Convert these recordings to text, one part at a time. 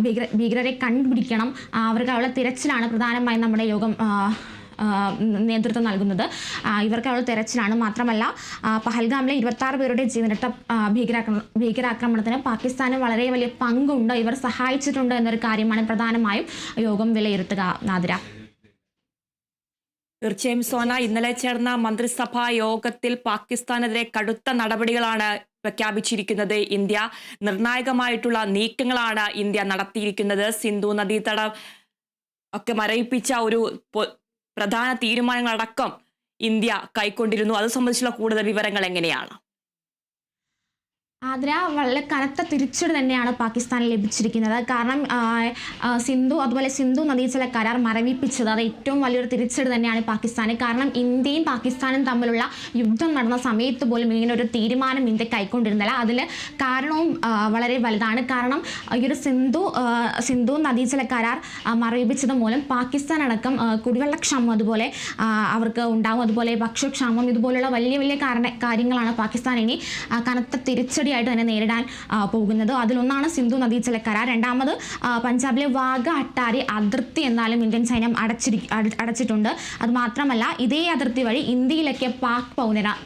ഭീകരരെ കണ്ടുപിടിക്കണം. അവർക്കുള്ള തിരച്ചിലാണ് പ്രധാനമായും നമ്മുടെ യോഗം നേതൃത്വം നൽകുന്നത്. ഇവർക്കുള്ള തെരച്ചിലാണ്. മാത്രമല്ല പഹൽഗാമിലെ 26 പേരുടെ ജീവനിട്ട ഭീകരാക്രമണത്തിന് പാകിസ്ഥാന് വളരെ വലിയ പങ്കുണ്ട്, ഇവർ സഹായിച്ചിട്ടുണ്ട് എന്നൊരു കാര്യമാണ് പ്രധാനമായും യോഗം വിലയിരുത്തുക. നാദിര. തീർച്ചയായും സോന, ഇന്നലെ ചേർന്ന മന്ത്രിസഭാ യോഗത്തിൽ പാകിസ്ഥാനെതിരെ കടുത്ത നടപടികളാണ് പ്രഖ്യാപിച്ചിരിക്കുന്നത്. ഇന്ത്യ നിർണായകമായിട്ടുള്ള നീക്കങ്ങളാണ് ഇന്ത്യ നടത്തിയിരിക്കുന്നത്. സിന്ധു നദീതടം ഒക്കെ മരവിപ്പിച്ച ഒരു പ്രധാന തീരുമാനങ്ങളടക്കം ഇന്ത്യ കൈക്കൊണ്ടിരുന്നു. അത് സംബന്ധിച്ചുള്ള കൂടുതൽ വിവരങ്ങൾ എങ്ങനെയാണ്? ആതിര, വളരെ കനത്ത തിരിച്ചടി തന്നെയാണ് പാകിസ്ഥാനിൽ ലഭിച്ചിരിക്കുന്നത്. കാരണം അതുപോലെ സിന്ധു നദീജല കരാർ മരവിപ്പിച്ചത് അത് ഏറ്റവും വലിയൊരു തിരിച്ചടി തന്നെയാണ് പാകിസ്ഥാന്. കാരണം ഇന്ത്യയും പാകിസ്ഥാനും തമ്മിലുള്ള യുദ്ധം നടന്ന സമയത്ത് പോലും ഇങ്ങനെ ഒരു തീരുമാനം ഇന്ത്യ കൈക്കൊണ്ടിരുന്നില്ല. അതിൽ കാരണവും വളരെ വലുതാണ്. കാരണം ഈ ഒരു സിന്ധു നദീജല കരാർ മരവിപ്പിച്ചത് മൂലം പാകിസ്ഥാൻ അടക്കം കുടിവെള്ളക്ഷാമം അതുപോലെ അവർക്ക് ഉണ്ടാവും, അതുപോലെ ഭക്ഷ്യക്ഷാമം, ഇതുപോലുള്ള വലിയ വലിയ കാര്യങ്ങളാണ് പാകിസ്ഥാൻ ഇനി കനത്ത തിരിച്ചടി ആയിട്ട് തന്നെ നേരിടാൻ പോകുന്നത്. അതിലൊന്നാണ് സിന്ധു നദീജല കരാർ. രണ്ടാമത് പഞ്ചാബിലെ വാഗ അട്ടാരി അതിർത്തി എന്നാലും ഇന്ത്യൻ സൈന്യം അടച്ചിട്ടുണ്ട്. അത് മാത്രമല്ല ഇതേ അതിർത്തി വഴി ഇന്ത്യയിലേക്ക് പാക്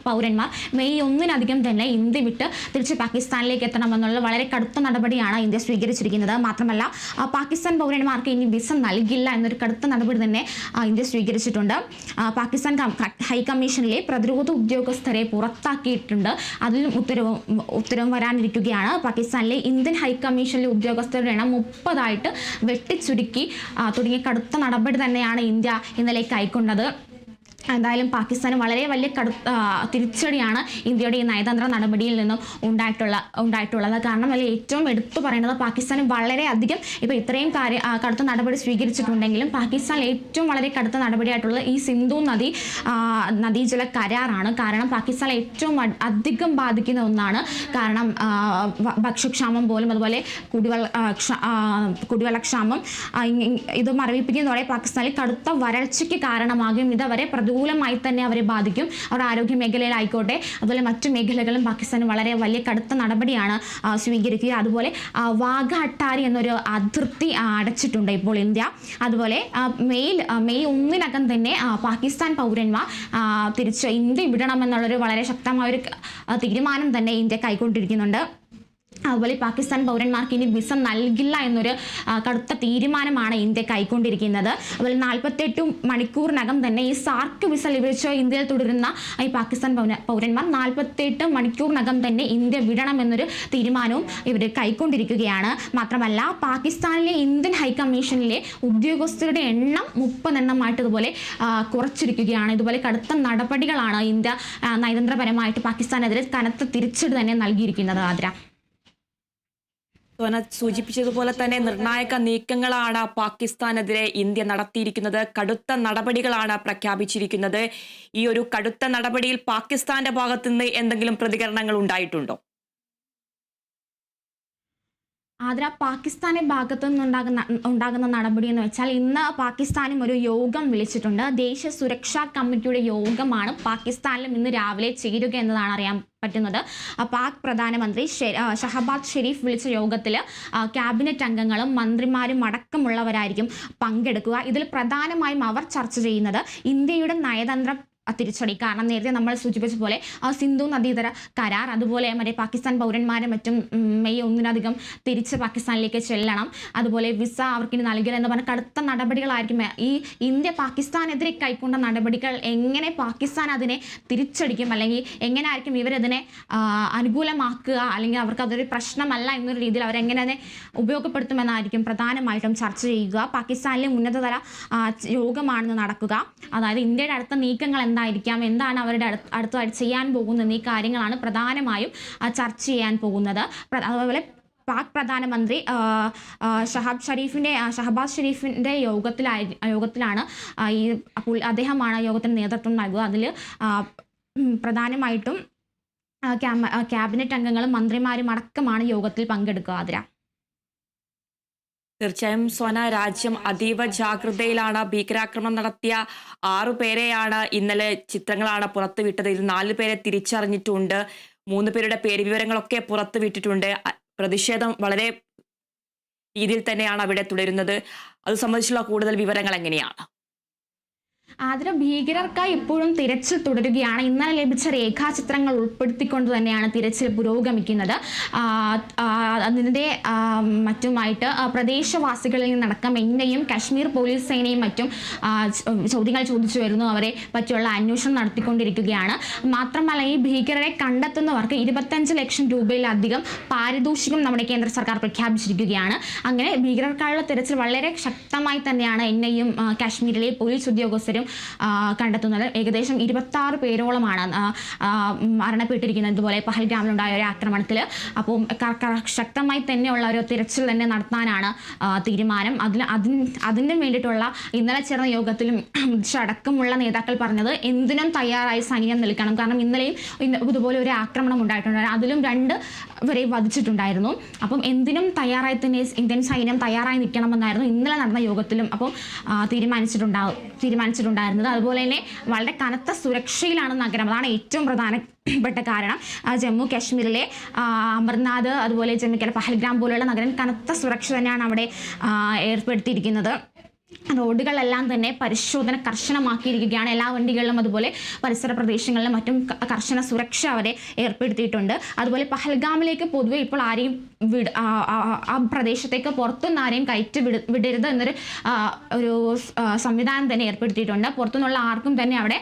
പൗരന്മാർ മെയ് 1 തന്നെ ഇന്ത്യ വിട്ട് തിരിച്ച് പാകിസ്ഥാനിലേക്ക് എത്തണമെന്നുള്ള വളരെ കടുത്ത നടപടിയാണ് ഇന്ത്യ സ്വീകരിച്ചിരിക്കുന്നത്. മാത്രമല്ല പാകിസ്ഥാൻ പൗരന്മാർക്ക് ഇനി വിസ നൽകില്ല എന്നൊരു കടുത്ത നടപടി തന്നെ ഇന്ത്യ സ്വീകരിച്ചിട്ടുണ്ട്. പാകിസ്ഥാൻ ഹൈക്കമ്മീഷനിലെ പ്രതിരോധ ഉദ്യോഗസ്ഥരെ പുറത്താക്കിയിട്ടുണ്ട്. അതിലും ഉത്തരവും വരാനിരിക്കുകയാണ്. പാകിസ്ഥാനിലെ ഇന്ത്യൻ ഹൈക്കമ്മീഷനിലെ ഉദ്യോഗസ്ഥരുടെ എണ്ണം 30 വെട്ടിച്ചുരുക്കി തുടങ്ങിയ കടുത്ത നടപടി തന്നെയാണ് ഇന്ത്യ ഇന്നലെ കൈക്കൊണ്ടത്. എന്തായാലും പാകിസ്ഥാന് വളരെ വലിയ തിരിച്ചടിയാണ് ഇന്ത്യയുടെ ഈ നയതന്ത്ര നടപടിയിൽ നിന്നും ഉണ്ടായിട്ടുള്ളത്. കാരണം അതിൽ ഏറ്റവും എടുത്തു പറയുന്നത് പാകിസ്ഥാന് വളരെയധികം ഇപ്പോൾ ഇത്രയും കടുത്ത നടപടി സ്വീകരിച്ചിട്ടുണ്ടെങ്കിലും പാകിസ്ഥാനിൽ ഏറ്റവും വളരെ കടുത്ത നടപടിയായിട്ടുള്ളത് ഈ സിന്ധു നദീജല കരാറാണ്. കാരണം പാകിസ്ഥാനിൽ ഏറ്റവും അധികം ബാധിക്കുന്ന ഒന്നാണ്. കാരണം ഭക്ഷ്യക്ഷാമം പോലും അതുപോലെ കുടിവെള്ളക്ഷാമം ഇത് മരവിപ്പിക്കുന്നതോടെ പാകിസ്ഥാനിൽ കടുത്ത വരൾച്ചയ്ക്ക് കാരണമാകും. ഇതവരെ പ്രതികൂലമായി തന്നെ അവരെ ബാധിക്കും. അവരുടെ ആരോഗ്യ മേഖലയിലായിക്കോട്ടെ അതുപോലെ മറ്റു മേഖലകളും പാകിസ്ഥാൻ വളരെ വലിയ കടുത്ത നടപടിയാണ് സ്വീകരിക്കുക. അതുപോലെ വാഗ അട്ടാരി എന്നൊരു അതിർത്തി അടച്ചിട്ടുണ്ട് ഇപ്പോൾ ഇന്ത്യ. അതുപോലെ മെയ് 1 തന്നെ പാകിസ്ഥാൻ പൗരന്മാർ തിരിച്ച് ഇന്ത്യ വിടണമെന്നുള്ളൊരു വളരെ ശക്തമായ ഒരു തീരുമാനം തന്നെ ഇന്ത്യ കൈക്കൊണ്ടിരിക്കുന്നുണ്ട്. അതുപോലെ പാകിസ്ഥാൻ പൗരന്മാർക്ക് ഇനി വിസ നൽകില്ല എന്നൊരു കടുത്ത തീരുമാനമാണ് ഇന്ത്യ കൈക്കൊണ്ടിരിക്കുന്നത്. അതുപോലെ 48 മണിക്കൂറിനകം തന്നെ ഈ സാർക്ക് വിസ ലഭിച്ച് ഇന്ത്യയിൽ തുടരുന്ന ഈ പാകിസ്ഥാൻ പൗരന്മാർ 48 മണിക്കൂറിനകം തന്നെ ഇന്ത്യ വിടണമെന്നൊരു തീരുമാനവും ഇവർ കൈക്കൊണ്ടിരിക്കുകയാണ്. മാത്രമല്ല പാകിസ്ഥാനിലെ ഇന്ത്യൻ ഹൈക്കമ്മീഷനിലെ ഉദ്യോഗസ്ഥരുടെ എണ്ണം 30 എണ്ണമായിട്ട് ഇതുപോലെ കുറച്ചിരിക്കുകയാണ്. ഇതുപോലെ കടുത്ത നടപടികളാണ് ഇന്ത്യ നയതന്ത്രപരമായിട്ട് പാകിസ്ഥാനെതിരെ കനത്ത തിരിച്ചടി തന്നെ നൽകിയിരിക്കുന്നത്. ആതിര സൂചിപ്പിച്ചതുപോലെ തന്നെ നിർണായക നീക്കങ്ങളാണ് പാകിസ്ഥാനെതിരെ ഇന്ത്യ നടത്തിയിരിക്കുന്നത്. കടുത്ത നടപടികളാണ് പ്രഖ്യാപിച്ചിരിക്കുന്നത്. ഈ ഒരു കടുത്ത നടപടിയിൽ പാകിസ്ഥാന്റെ ഭാഗത്തുനിന്ന് എന്തെങ്കിലും പ്രതികരണങ്ങൾ ഉണ്ടായിട്ടുണ്ടോ? ആതിര, പാകിസ്ഥാന്റെ ഭാഗത്തു നിന്നുണ്ടാകുന്ന നടപടി എന്ന് വെച്ചാൽ ഇന്ന് പാകിസ്ഥാനും ഒരു യോഗം വിളിച്ചിട്ടുണ്ട്. ദേശീയ സുരക്ഷാ കമ്മിറ്റിയുടെ യോഗമാണ് പാകിസ്ഥാനിലും ഇന്ന് രാവിലെ ചേരുക എന്നതാണ് അറിയാൻ പറ്റുന്നത്. പാക് പ്രധാനമന്ത്രി ഷഹബാസ് ഷെരീഫ് വിളിച്ച യോഗത്തിൽ ക്യാബിനറ്റ് അംഗങ്ങളും മന്ത്രിമാരും അടക്കമുള്ളവരായിരിക്കും പങ്കെടുക്കുക. ഇതിൽ പ്രധാനമായും അവർ ചർച്ച ചെയ്യുന്നത് ഇന്ത്യയുടെ നയതന്ത്ര തിരിച്ചടി. കാരണം നേരത്തെ നമ്മൾ സൂചിപ്പിച്ച പോലെ സിന്ധു നദീതട കരാർ, അതുപോലെ മറ്റേ പാകിസ്ഥാൻ പൗരന്മാരെ മറ്റും മെയ് 1 തിരിച്ച് പാകിസ്ഥാനിലേക്ക് ചെല്ലണം, അതുപോലെ വിസ അവർക്കിനി നൽകില്ല എന്ന് പറഞ്ഞ കടുത്ത നടപടികളായിരിക്കും. ഈ ഇന്ത്യ പാകിസ്ഥാനെതിരെ കൈക്കൊണ്ട നടപടികൾ എങ്ങനെ പാകിസ്ഥാൻ അതിനെ തിരിച്ചടിക്കും, അല്ലെങ്കിൽ എങ്ങനെ ആയിരിക്കും ഇവരതിനെ അനുകൂലമാക്കുക, അല്ലെങ്കിൽ അവർക്ക് അതൊരു പ്രശ്നമല്ല എന്നൊരു രീതിയിൽ അവരെങ്ങനെ അതിനെ ഉപയോഗപ്പെടുത്തുമെന്നായിരിക്കും പ്രധാനമായിട്ടും ചർച്ച ചെയ്യുക. പാകിസ്ഥാനിലെ ഉന്നതതല യോഗമാണെന്ന് നടക്കുക. അതായത് ഇന്ത്യയുടെ അടുത്ത നീക്കങ്ങൾ എന്തായിരിക്കാം, എന്താണ് അവരുടെ അടുത്തതായിട്ട് ചെയ്യാൻ പോകുന്നത്, ഈ കാര്യങ്ങളാണ് പ്രധാനമായും ചർച്ച ചെയ്യാൻ പോകുന്നത്. അതുപോലെ പാക് പ്രധാനമന്ത്രി ഷഹബാസ് ഷെരീഫിൻ്റെ യോഗത്തിലാണ് അദ്ദേഹമാണ് യോഗത്തിന് നേതൃത്വം നൽകുക. അതിൽ പ്രധാനമായിട്ടും ക്യാബിനറ്റ് അംഗങ്ങളും മന്ത്രിമാരും അടക്കമാണ് യോഗത്തിൽ പങ്കെടുക്കുക. ആതിര തീർച്ചയായും സോന, രാജ്യം അതീവ ജാഗ്രതയിലാണ്. ഭീകരാക്രമണം നടത്തിയ 6 പേരെയാണ് ഇന്നലെ ചിത്രങ്ങളാണ് പുറത്തുവിട്ടത്. ഇതിൽ 4 പേരെ തിരിച്ചറിഞ്ഞിട്ടുണ്ട്. 3 പേരുടെ പേര് വിവരങ്ങളൊക്കെ പുറത്തുവിട്ടിട്ടുണ്ട്. പ്രതിഷേധം വളരെ രീതിയിൽ തന്നെയാണ് അവിടെ തുടരുന്നത്. അത് സംബന്ധിച്ചുള്ള കൂടുതൽ വിവരങ്ങൾ എങ്ങനെയാണ്? ആതിര, ഭീകരർക്കായി ഇപ്പോഴും തിരച്ചിൽ തുടരുകയാണ്. ഇന്നലെ ലഭിച്ച രേഖാചിത്രങ്ങൾ ഉൾപ്പെടുത്തിക്കൊണ്ട് തന്നെയാണ് തിരച്ചിൽ പുരോഗമിക്കുന്നത്. അതിൻ്റെ മറ്റുമായിട്ട് പ്രദേശവാസികളിൽ നിന്നടക്കം എന്നെയും കാശ്മീർ പോലീസ് സേനയും മറ്റും ചോദ്യങ്ങൾ ചോദിച്ചു വരുന്നു. അവരെ പറ്റിയുള്ള അന്വേഷണം നടത്തിക്കൊണ്ടിരിക്കുകയാണ്. മാത്രമല്ല, ഈ ഭീകരരെ കണ്ടെത്തുന്നവർക്ക് 25 ലക്ഷം രൂപയിലധികം പാരിതോഷികം നമ്മുടെ കേന്ദ്ര സർക്കാർ പ്രഖ്യാപിച്ചിരിക്കുകയാണ്. അങ്ങനെ ഭീകരർക്കായുള്ള തിരച്ചിൽ വളരെ ശക്തമായി തന്നെയാണ് എന്നെയും കാശ്മീരിലെ പോലീസ് ഉദ്യോഗസ്ഥരും കണ്ടെത്തുന്നത്. ഏകദേശം 26 പേരോളമാണ് മരണപ്പെട്ടിരിക്കുന്നത് ഇതുപോലെ പഹൽഗാമിലുണ്ടായ ഒരു ആക്രമണത്തിൽ. അപ്പോൾ ശക്തമായി തന്നെയുള്ള ഒരു തിരച്ചിൽ തന്നെ നടത്താനാണ് തീരുമാനം. അതിന് വേണ്ടിയിട്ടുള്ള ഇന്നലെ ചേർന്ന യോഗത്തിലും അടക്കമുള്ള നേതാക്കൾ പറഞ്ഞത് എന്തിനും തയ്യാറായി സൈന്യം നിൽക്കണം. കാരണം ഇന്നലെയും ഇതുപോലെ ഒരു ആക്രമണം ഉണ്ടായിട്ടുണ്ടായിരുന്നു. അതിലും 2 വരെ വധിച്ചിട്ടുണ്ടായിരുന്നു. അപ്പം എന്തിനും തയ്യാറായി തന്നെ ഇന്ത്യൻ സൈന്യം തയ്യാറായി നിൽക്കണമെന്നായിരുന്നു ഇന്നലെ നടന്ന യോഗത്തിലും അപ്പോൾ തീരുമാനിച്ചിട്ടുണ്ടായിരുന്നത്. അതുപോലെ തന്നെ വളരെ കനത്ത സുരക്ഷയിലാണ് നഗരം. അതാണ് ഏറ്റവും പ്രധാനപ്പെട്ട കാരണം. ജമ്മു കാശ്മീരിലെ അമർനാഥ്, അതുപോലെ ജമ്മുവിലെ പഹൽഗ്രാം പോലുള്ള നഗരം കനത്ത സുരക്ഷ തന്നെയാണ് അവിടെ ഏർപ്പെടുത്തിയിരിക്കുന്നത്. റോഡുകളെല്ലാം തന്നെ പരിശോധന കർശനമാക്കിയിരിക്കുകയാണ്. എല്ലാ വണ്ടികളിലും അതുപോലെ പരിസര പ്രദേശങ്ങളിലും മറ്റും കർശന സുരക്ഷ അവരെ ഏർപ്പെടുത്തിയിട്ടുണ്ട്. അതുപോലെ പഹൽഗാമിലേക്ക് പൊതുവെ ഇപ്പോൾ ആരെയും ആ പ്രദേശത്തേക്ക് പുറത്തുനിന്ന് ആരെയും വിടരുത് എന്നൊരു സംവിധാനം തന്നെ ഏർപ്പെടുത്തിയിട്ടുണ്ട്. പുറത്തുനിന്നുള്ള ആർക്കും തന്നെ അവിടെ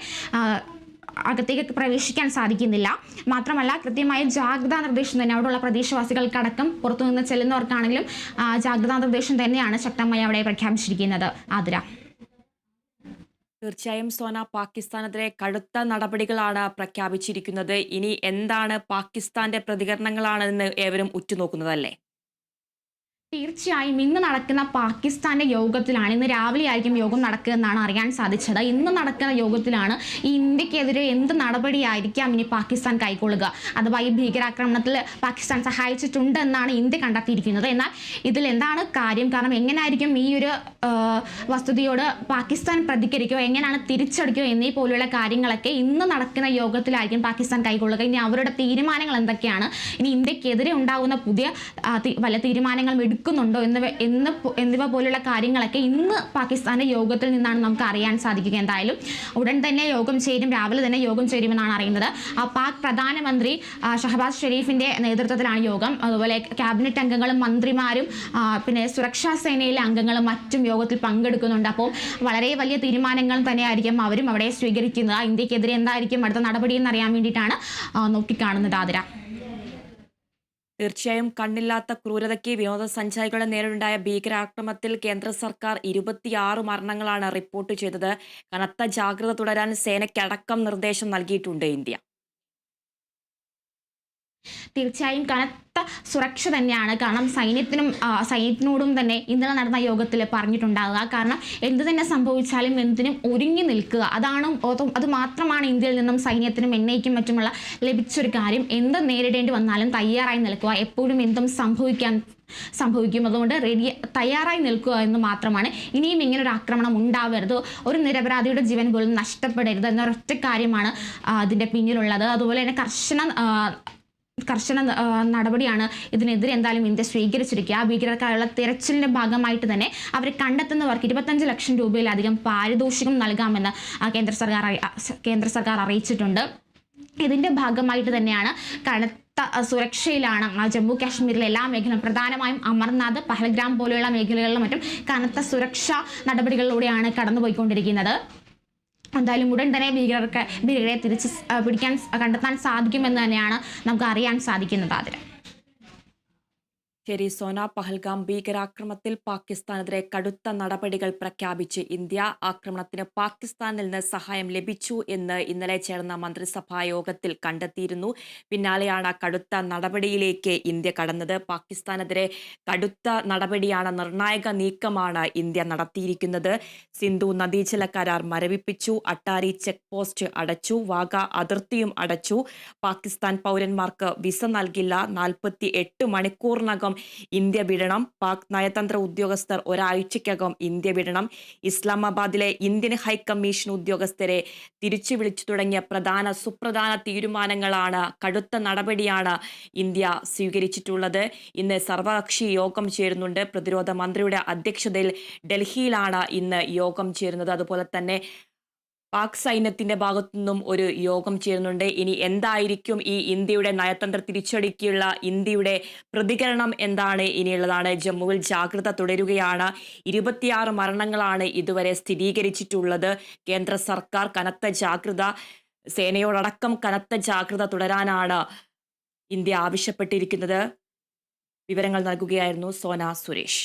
അകത്തേക്ക് പ്രവേശിക്കാൻ സാധിക്കുന്നില്ല. മാത്രമല്ല, കൃത്യമായ ജാഗ്രതാ നിർദ്ദേശം തന്നെ അവിടെയുള്ള പ്രദേശവാസികൾക്കടക്കം പുറത്തുനിന്ന് ചെല്ലുന്നവർക്കാണെങ്കിലും ജാഗ്രതാ നിർദ്ദേശം തന്നെയാണ് ശക്തമായി അവിടെ പ്രഖ്യാപിച്ചിരിക്കുന്നത്. ആതിര, തീർച്ചയായും സോന, പാകിസ്ഥാനെതിരെ കടുത്ത നടപടികളാണ് പ്രഖ്യാപിച്ചിരിക്കുന്നത്. ഇനി എന്താണ് പാകിസ്ഥാന്റെ പ്രതികരണങ്ങളാണെന്ന് ഏവരും ഉറ്റുനോക്കുന്നതല്ലേ? തീർച്ചയായും ഇന്ന് നടക്കുന്ന പാകിസ്ഥാന്റെ യോഗത്തിലാണ്, ഇന്ന് രാവിലെ ആയിരിക്കും യോഗം നടക്കുക എന്നാണ് അറിയാൻ സാധിച്ചത്. ഇന്ന് നടക്കുന്ന യോഗത്തിലാണ് ഈ ഇന്ത്യക്കെതിരെ എന്ത് നടപടിയായിരിക്കാം ഇനി പാകിസ്ഥാൻ കൈക്കൊള്ളുക, അഥവാ ഈ ഭീകരാക്രമണത്തിൽ പാകിസ്ഥാൻ സഹായിച്ചിട്ടുണ്ട് എന്നാണ് ഇന്ത്യ കണ്ടെത്തിയിരിക്കുന്നത്. എന്നാൽ ഇതിൽ എന്താണ് കാര്യം? കാരണം എങ്ങനെയായിരിക്കും ഈ ഒരു വസ്തുതയോട് പാകിസ്ഥാൻ പ്രതികരിക്കുകയോ എങ്ങനെയാണ് തിരിച്ചടിക്കുകയോ എന്നീ പോലുള്ള കാര്യങ്ങളൊക്കെ ഇന്ന് നടക്കുന്ന യോഗത്തിലായിരിക്കും പാകിസ്ഥാൻ കൈക്കൊള്ളുക. ഇനി അവരുടെ തീരുമാനങ്ങൾ എന്തൊക്കെയാണ്, ഇനി ഇന്ത്യക്കെതിരെ ഉണ്ടാകുന്ന പുതിയ വല്ല തീരുമാനങ്ങളും എടുക്കുന്നുണ്ടോ എന്നിവ പോലുള്ള കാര്യങ്ങളൊക്കെ ഇന്ന് പാകിസ്ഥാന്റെ യോഗത്തിൽ നിന്നാണ് നമുക്ക് അറിയാൻ സാധിക്കുക. എന്തായാലും ഉടൻ തന്നെ യോഗം ചേരും, രാവിലെ തന്നെ യോഗം ചേരുമെന്നാണ് അറിയുന്നത്. പാക് പ്രധാനമന്ത്രി ഷഹബാസ് ഷെരീഫിന്റെ നേതൃത്വത്തിലാണ് യോഗം. അതുപോലെ ക്യാബിനറ്റ് അംഗങ്ങളും മന്ത്രിമാരും പിന്നെ സുരക്ഷാ സേനയിലെ അംഗങ്ങളും മറ്റും യോഗത്തിൽ പങ്കെടുക്കുന്നുണ്ട്. അപ്പോൾ വളരെ വലിയ തീരുമാനങ്ങൾ തന്നെയായിരിക്കും അവരും അവിടെ സ്വീകരിക്കുന്നത്. ഇന്ത്യക്കെതിരെ എന്തായിരിക്കും അടുത്ത നടപടി എന്നറിയാൻ വേണ്ടിയിട്ടാണ് നോക്കിക്കാണുന്നത്. ആതിര, തീർച്ചയായും കണ്ണില്ലാത്ത ക്രൂരതയ്ക്ക് വിനോദസഞ്ചാരികളുടെ നേരെയുണ്ടായ ഭീകരാക്രമണത്തിൽ കേന്ദ്ര സർക്കാർ 26 മരണങ്ങളാണ് റിപ്പോർട്ട് ചെയ്തത്. കനത്ത ജാഗ്രത തുടരാൻ സേനയ്ക്കടക്കം നിർദ്ദേശം നൽകിയിട്ടുണ്ട് ഇന്ത്യ. തീർച്ചയായും കനത്ത സുരക്ഷ തന്നെയാണ്. കാരണം സൈന്യത്തിനോടും തന്നെ ഇന്നലെ നടന്ന യോഗത്തിൽ പറഞ്ഞിട്ടുണ്ടാകുക. കാരണം എന്ത് തന്നെ സംഭവിച്ചാലും എന്തിനും ഒരുങ്ങി നിൽക്കുക, അത് മാത്രമാണ് ഇന്ത്യയിൽ നിന്നും സൈന്യത്തിനും എണ്ണയ്ക്കും മറ്റുമുള്ള ലഭിച്ചൊരു കാര്യം. എന്ത് നേരിടേണ്ടി വന്നാലും തയ്യാറായി നിൽക്കുക, എപ്പോഴും എന്തും സംഭവിക്കും, അതുകൊണ്ട് തയ്യാറായി നിൽക്കുക എന്ന് മാത്രമാണ്. ഇനിയും ഇങ്ങനൊരു ആക്രമണം ഉണ്ടാവരുത്, ഒരു നിരപരാധിയുടെ ജീവൻ പോലും നഷ്ടപ്പെടരുത് എന്നൊരൊറ്റ കാര്യമാണ് അതിൻ്റെ പിന്നിലുള്ളത്. അതുപോലെ തന്നെ കർശന നടപടിയാണ് ഇതിനെതിരെ എന്തായാലും ഇന്ത്യ സ്വീകരിച്ചിരിക്കുക. ഭീകരർക്കായുള്ള തിരച്ചിലിന്റെ ഭാഗമായിട്ട് തന്നെ അവരെ കണ്ടെത്തുന്നവർക്ക് 25 ലക്ഷം രൂപയിലധികം പാരിതോഷികം നൽകാമെന്ന് കേന്ദ്ര സർക്കാർ അറിയിച്ചിട്ടുണ്ട്. ഇതിന്റെ ഭാഗമായിട്ട് തന്നെയാണ് കനത്ത സുരക്ഷയിലാണ് ജമ്മു കാശ്മീരിലെ എല്ലാ മേഖലകളും, പ്രധാനമായും അമർനാഥ്, പഹൽഗ്രാം പോലെയുള്ള മേഖലകളിലും മറ്റും കനത്ത സുരക്ഷാ നടപടികളിലൂടെയാണ് കടന്നുപോയിക്കൊണ്ടിരിക്കുന്നത്. എന്തായാലും ഉടൻ തന്നെ ഭീകരരെ കണ്ടെത്താൻ സാധിക്കുമെന്ന് തന്നെയാണ് നമുക്ക് അറിയാൻ സാധിക്കുന്നത്. അതിൽ ശരി സോന, പഹൽഗാം ഭീകരാക്രമണത്തിൽ പാകിസ്ഥാനെതിരെ കടുത്ത നടപടികൾ പ്രഖ്യാപിച്ച് ഇന്ത്യ. ആക്രമണത്തിന് പാകിസ്ഥാനിൽ നിന്ന് സഹായം ലഭിച്ചു എന്ന് ഇന്നലെ ചേർന്ന മന്ത്രിസഭാ യോഗത്തിൽ കണ്ടെത്തിയിരുന്നു. പിന്നാലെയാണ് കടുത്ത നടപടിയിലേക്ക് ഇന്ത്യ കടന്നത്. പാകിസ്ഥാനെതിരെ കടുത്ത നടപടിയാണ്, നിർണായക നീക്കമാണ് ഇന്ത്യ നടത്തിയിരിക്കുന്നത്. സിന്ധു നദീജല കരാർ മരവിപ്പിച്ചു, അട്ടാരി ചെക്ക് പോസ്റ്റ് അടച്ചു, വാഗ അതിർത്തിയും അടച്ചു, പാകിസ്ഥാൻ പൗരന്മാർക്ക് വിസ നൽകില്ല, 48 മണിക്കൂറിനകം ഇന്ത്യ വിടണം. പാക് നയതന്ത്ര ഉദ്യോഗസ്ഥർ ഒരാഴ്ചയ്ക്കകം ഇന്ത്യ വിടണം. ഇസ്ലാമാബാദിലെ ഇന്ത്യൻ ഹൈക്കമ്മീഷൻ ഉദ്യോഗസ്ഥരെ തിരിച്ചു വിളിച്ചു തുടങ്ങിയ സുപ്രധാന തീരുമാനങ്ങളാണ്, കടുത്ത നടപടിയാണ് ഇന്ത്യ സ്വീകരിച്ചിട്ടുള്ളത്. ഇന്ന് സർവകക്ഷി യോഗം ചേരുന്നുണ്ട്. പ്രതിരോധ മന്ത്രിയുടെ അധ്യക്ഷതയിൽ ഡൽഹിയിലാണ് ഇന്ന് യോഗം ചേരുന്നത്. അതുപോലെ തന്നെ പാക് സൈന്യത്തിന്റെ ഭാഗത്തു നിന്നും ഒരു യോഗം ചേരുന്നുണ്ട്. ഇനി എന്തായിരിക്കും ഈ ഇന്ത്യയുടെ നയതന്ത്ര തിരിച്ചടിക്കുള്ള ഇന്ത്യയുടെ പ്രതികരണം എന്താണ് ഇനിയുള്ളതാണ്. ജമ്മുവിൽ ജാഗ്രത തുടരുകയാണ്. 26 മരണങ്ങളാണ് ഇതുവരെ സ്ഥിരീകരിച്ചിട്ടുള്ളത്. കേന്ദ്ര സർക്കാർ സേനയോടക്കം കനത്ത ജാഗ്രത തുടരാനാണ് ഇന്ത്യ ആവശ്യപ്പെട്ടിരിക്കുന്നത്. വിവരങ്ങൾ നൽകുകയായിരുന്നു സോന സുരേഷ്.